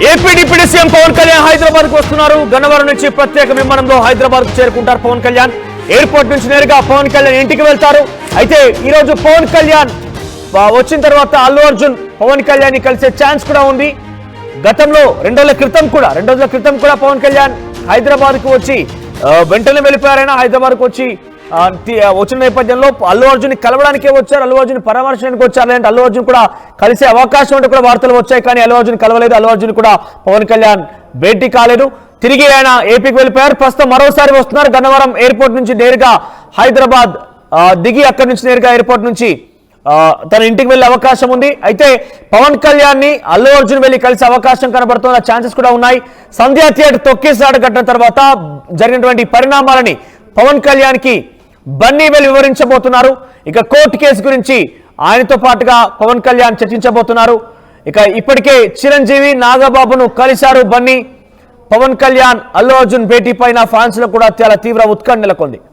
AP deputy CM Pavan Kalyan Hyderabad కు వస్తున్నారు. గన్నవరం నుంచి ప్రత్యేక విమానంలో హైదరాబాద్ కు చేరుకుంటారు పవన్ కళ్యాణ్. ఎయిర్పోర్ట్ నుంచి నేరుగా పవన్ కళ్యాణ్ ఇంటికి వెళ్తారు. అయితే ఈ రోజు పవన్ కళ్యాణ్ వచ్చిన తర్వాత అల్లు అర్జున్ పవన్ కళ్యాణ్ ని కలిసే ఛాన్స్ కూడా ఉంది. గతంలో 2 రోజుల క్రితం కూడా పవన్ కళ్యాణ్ హైదరాబాద్ కు వచ్చి వెంటనే వెళ్ళిపోయారైనా హైదరాబాద్ కు వచ్చి వచ్చిన నేపథ్యంలో అల్లు అర్జున్ కలవడానికే వచ్చారు, అల్లు అర్జున్ పరామర్శించడానికి వచ్చారు. లేదంటే అల్లు అర్జున్ కూడా కలిసే అవకాశం ఉంటే కూడా వార్తలు వచ్చాయి. కానీ అల్లు అర్జున్ కలవలేదు, అల్లు అర్జున్ కూడా పవన్ కళ్యాణ్ భేటీ కాలేదు. తిరిగి ఆయన ఏపీకి వెళ్ళిపోయారు. ప్రస్తుతం మరోసారి వస్తున్నారు. గన్నవరం ఎయిర్పోర్ట్ నుంచి నేరుగా హైదరాబాద్ దిగి అక్కడి నుంచి నేరుగా ఎయిర్పోర్ట్ నుంచి తన ఇంటికి వెళ్లే అవకాశం ఉంది. అయితే పవన్ కళ్యాణ్ ని అల్లు అర్జున్ వెళ్లి కలిసే అవకాశం కనబడుతున్న ఛాన్సెస్ కూడా ఉన్నాయి. సంధ్యా థియేటర్ తొక్కేసాడు కట్టిన తర్వాత జరిగినటువంటి పరిణామాలని పవన్ కళ్యాణ్ కి బన్నీ వెళ్లి వివరించబోతున్నారు. ఇక కోర్టు కేసు గురించి ఆయనతో పాటుగా పవన్ కళ్యాణ్ చర్చించబోతున్నారు. ఇక ఇప్పటికే చిరంజీవి నాగబాబును కలిశారు బన్నీ. పవన్ కళ్యాణ్ అల్లు అర్జున్ భేటీ పైన ఫ్యాన్స్ లో కూడా చాలా తీవ్ర ఉత్కంఠ నెలకొంది.